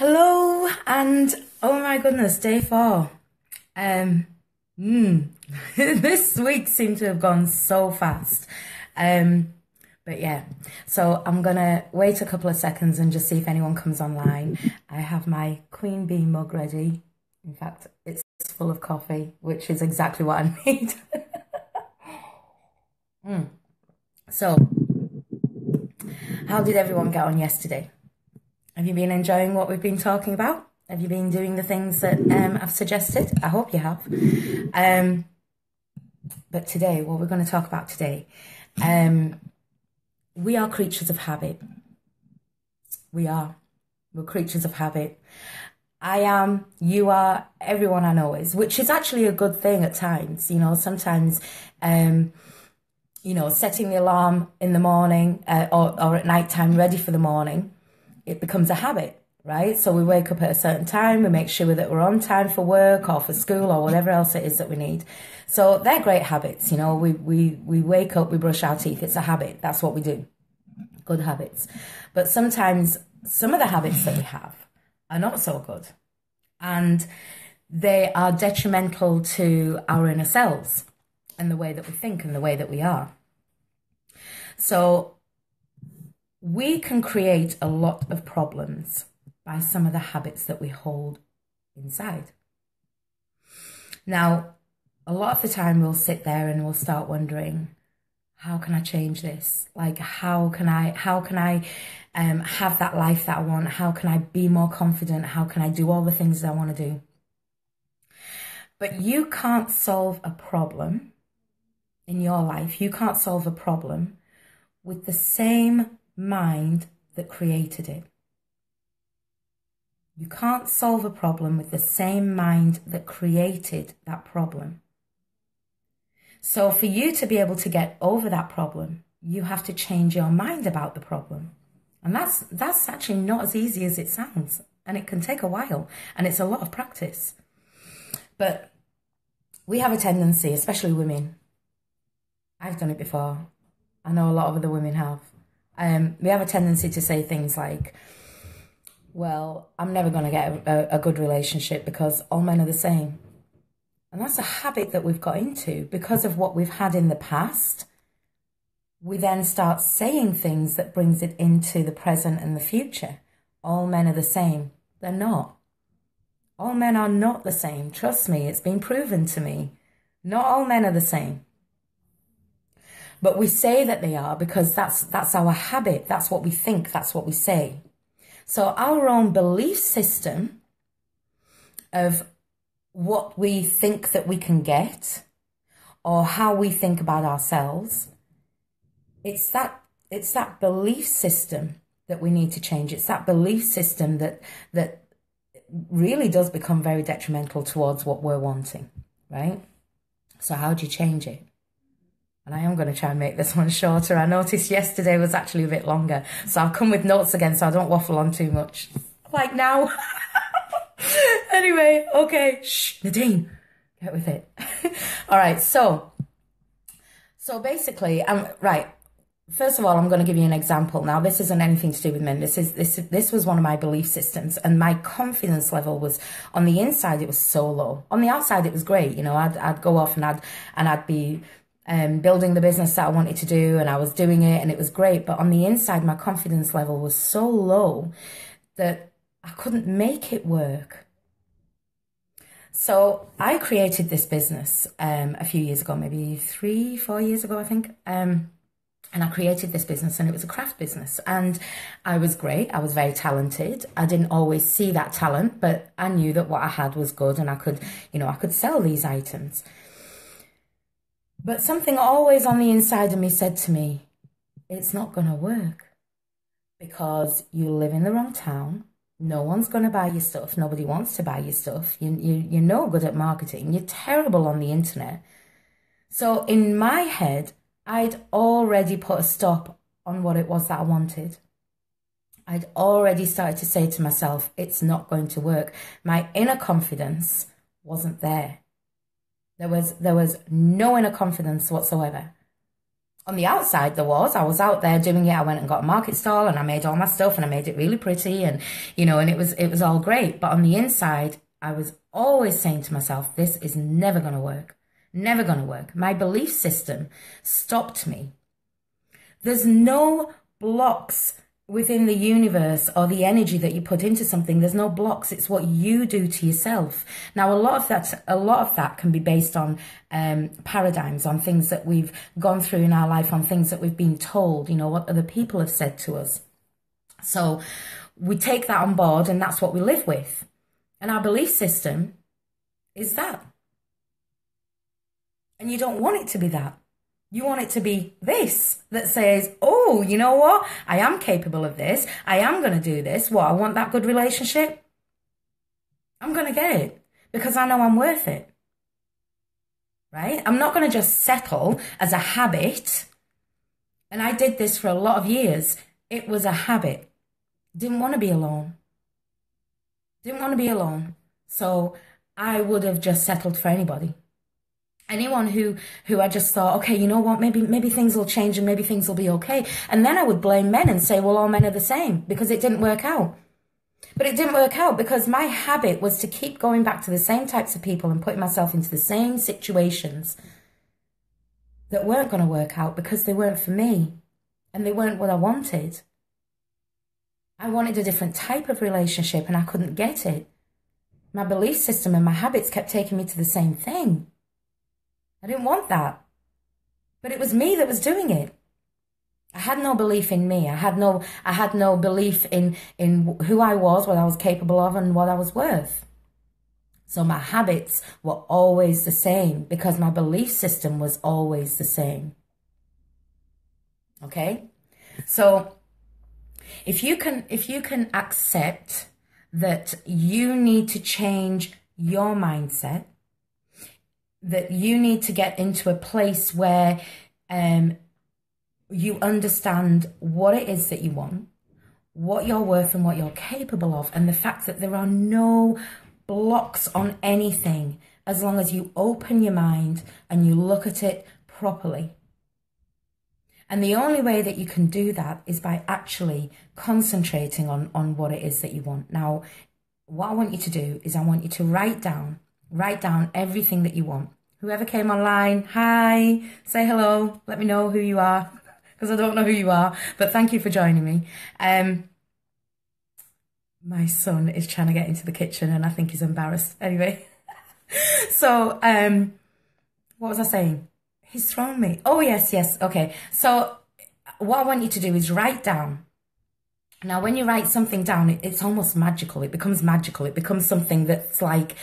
Hello, and oh my goodness, day four. Um, this week seemed to have gone so fast. Um, but yeah, so I'm gonna wait a couple of seconds and just see if anyone comes online. I have my Queen Bee mug ready. In fact, it's full of coffee, which is exactly what I need. So, how did everyone get on yesterday? Have you been enjoying what we've been talking about? Have you been doing the things that I've suggested? I hope you have. But today, what we're going to talk about today, we are creatures of habit. We are. We're creatures of habit. I am, you are, everyone I know is, which is actually a good thing at times. You know, sometimes, setting the alarm in the morning or at night time ready for the morning, it becomes a habit, right? So we wake up at a certain time, we make sure that we're on time for work or for school or whatever else it is that we need. So they're great habits, you know, we wake up, we brush our teeth, it's a habit, that's what we do, good habits. But sometimes some of the habits that we have are not so good and they are detrimental to our inner selves and the way that we think and the way that we are. So we can create a lot of problems by some of the habits that we hold inside. Now, a lot of the time we'll sit there and we'll start wondering, how can I change this? Like, how can I have that life that I want? How can I be more confident? How can I do all the things that I want to do? But you can't solve a problem in your life. You can't solve a problem with the same mind that created it. You can't solve a problem with the same mind that created that problem. So for you to be able to get over that problem, you have to change your mind about the problem. And that's actually not as easy as it sounds. And it can take a while. And it's a lot of practice. But we have a tendency, especially women. I've done it before. I know a lot of other women have. We have a tendency to say things like, well, I'm never going to get a good relationship because all men are the same. And that's a habit that we've got into because of what we've had in the past. We then start saying things that brings it into the present and the future. All men are the same. They're not. All men are not the same. Trust me, it's been proven to me. Not all men are the same. But we say that they are because that's our habit. That's what we think. That's what we say. So our own belief system of what we think that we can get or how we think about ourselves, it's that belief system that we need to change. It's that belief system that really does become very detrimental towards what we're wanting, right? So how do you change it? And I am going to try and make this one shorter. I noticed yesterday was actually a bit longer. So I'll come with notes again so I don't waffle on too much. Like now. Anyway, okay. Shh, Nadine, get with it. All right, so basically, right. First of all, I'm going to give you an example. Now, this isn't anything to do with men. This was one of my belief systems, and my confidence level was on the inside. It was so low. On the outside, it was great. You know, I'd go off and I'd be building the business that I wanted to do, and I was doing it, and it was great. But on the inside, my confidence level was so low that I couldn't make it work. So I created this business a few years ago, maybe 3-4 years ago, I think. And I created this business and it was a craft business and I was great. I was very talented. I didn't always see that talent, but I knew that what I had was good and I could sell these items. But something always on the inside of me said to me, it's not going to work because you live in the wrong town. No one's going to buy your stuff. Nobody wants to buy your stuff. You're no good at marketing. You're terrible on the internet. So in my head, I'd already put a stop on what it was that I wanted. I'd already started to say to myself, it's not going to work. My inner confidence wasn't there. There was no inner confidence whatsoever. On the outside, there was. I was out there doing it. I went and got a market stall and I made all my stuff and I made it really pretty and, you know, and it was all great. But on the inside, I was always saying to myself, this is never going to work. Never going to work. My belief system stopped me. There's no blocks within the universe or the energy that you put into something. There's no blocks. It's what you do to yourself. Now, a lot of that can be based on paradigms, on things that we've gone through in our life, on things that we've been told, you know, what other people have said to us. So we take that on board and that's what we live with. And our belief system is that. And you don't want it to be that. You want it to be this that says, oh, you know what? I am capable of this. I am going to do this. What? I want that good relationship. I'm going to get it because I know I'm worth it. Right? I'm not going to just settle as a habit. And I did this for a lot of years. It was a habit. Didn't want to be alone. Didn't want to be alone. So I would have just settled for anybody. Anyone who I just thought, okay, you know what, maybe things will change and maybe things will be okay. And then I would blame men and say, well, all men are the same because it didn't work out. But it didn't work out because my habit was to keep going back to the same types of people and putting myself into the same situations that weren't going to work out because they weren't for me and they weren't what I wanted. I wanted a different type of relationship and I couldn't get it. My belief system and my habits kept taking me to the same thing. I didn't want that. But it was me that was doing it. I had no belief in me. I had no belief in who I was, what I was capable of, and what I was worth. So my habits were always the same because my belief system was always the same. Okay? So if you can accept that you need to change your mindset, that you need to get into a place where you understand what it is that you want, what you're worth and what you're capable of, and the fact that there are no blocks on anything as long as you open your mind and you look at it properly. And the only way that you can do that is by actually concentrating on what it is that you want. Now, what I want you to do is I want you to write down everything that you want. Whoever came online, hi, say hello, let me know who you are, because I don't know who you are, but thank you for joining me. My son is trying to get into the kitchen and I think he's embarrassed. Anyway, so what was I saying? He's thrown me. Oh, yes, okay. So what I want you to do is write down. Now, when you write something down, it's almost magical. It becomes magical. It becomes something that's like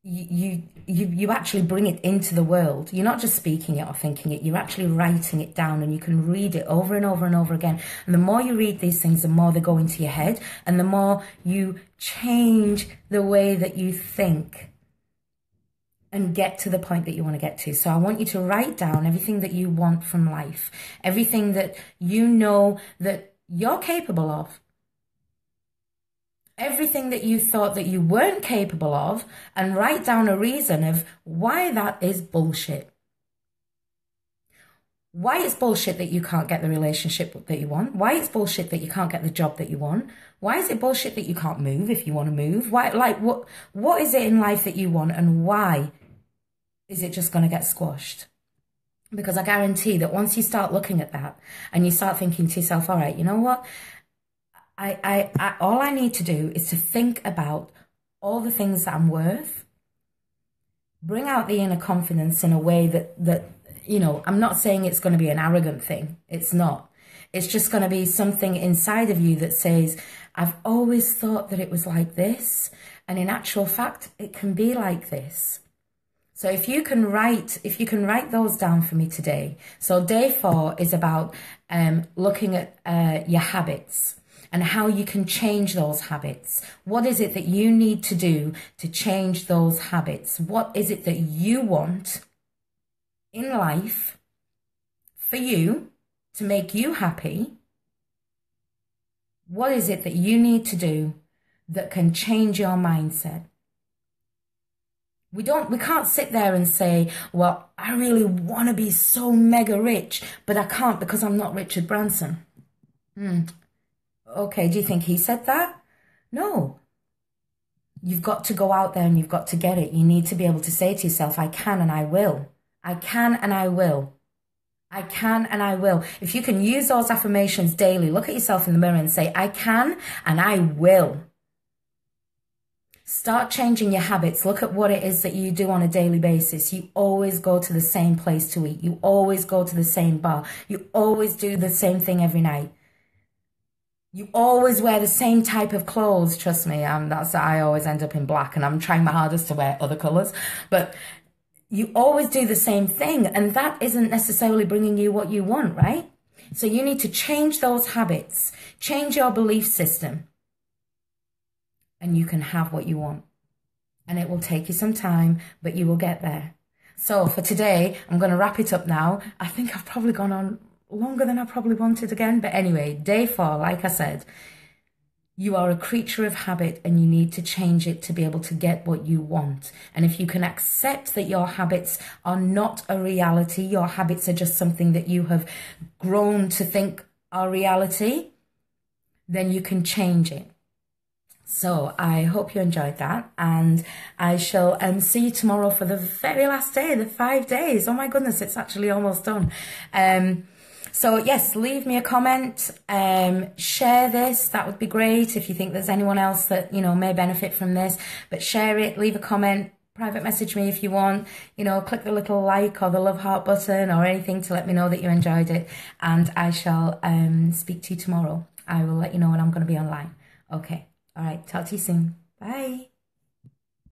you actually bring it into the world. You're not just speaking it or thinking it. You're actually writing it down and you can read it over and over and over again. And the more you read these things, the more they go into your head and the more you change the way that you think and get to the point that you want to get to. So I want you to write down everything that you want from life, everything that you know that you're capable of, everything that you thought that you weren't capable of, and write down a reason of why that is bullshit. Why it's bullshit that you can't get the relationship that you want. Why it's bullshit that you can't get the job that you want. Why is it bullshit that you can't move if you want to move? Why, like, what is it in life that you want and why is it just going to get squashed? Because I guarantee that once you start looking at that and you start thinking to yourself, all right, you know what? All I need to do is to think about all the things that I'm worth, bring out the inner confidence in a way that, you know, I'm not saying it's going to be an arrogant thing. It's not. It's just going to be something inside of you that says, I've always thought that it was like this. And in actual fact, it can be like this. So if you can write those down for me today. So day 4 is about looking at your habits and how you can change those habits. What is it that you need to do to change those habits? What is it that you want in life for you to make you happy? What is it that you need to do that can change your mindset? We can't sit there and say, well, I really want to be so mega rich, but I can't because I'm not Richard Branson. Okay, do you think he said that? No. You've got to go out there and you've got to get it. You need to be able to say to yourself, I can and I will. I can and I will. I can and I will. If you can use those affirmations daily, look at yourself in the mirror and say, I can and I will. Start changing your habits. Look at what it is that you do on a daily basis. You always go to the same place to eat. You always go to the same bar. You always do the same thing every night. You always wear the same type of clothes. Trust me, I always end up in black, and I'm trying my hardest to wear other colors. But you always do the same thing, and that isn't necessarily bringing you what you want, right? So you need to change those habits, change your belief system, and you can have what you want. And it will take you some time, but you will get there. So for today, I'm going to wrap it up now. I think I've probably gone on longer than I probably wanted again. But anyway, day 4, like I said, you are a creature of habit and you need to change it to be able to get what you want. And if you can accept that your habits are not a reality, your habits are just something that you have grown to think are reality, then you can change it. So I hope you enjoyed that, and I shall see you tomorrow for the very last day, the 5 days. Oh my goodness, it's actually almost done. So yes, leave me a comment, share this, that would be great if you think there's anyone else that, you know, may benefit from this, but share it, leave a comment, private message me if you want, you know, click the little like or the love heart button or anything to let me know that you enjoyed it, and I shall speak to you tomorrow. I will let you know when I'm going to be online. Okay. All right. Talk to you soon. Bye.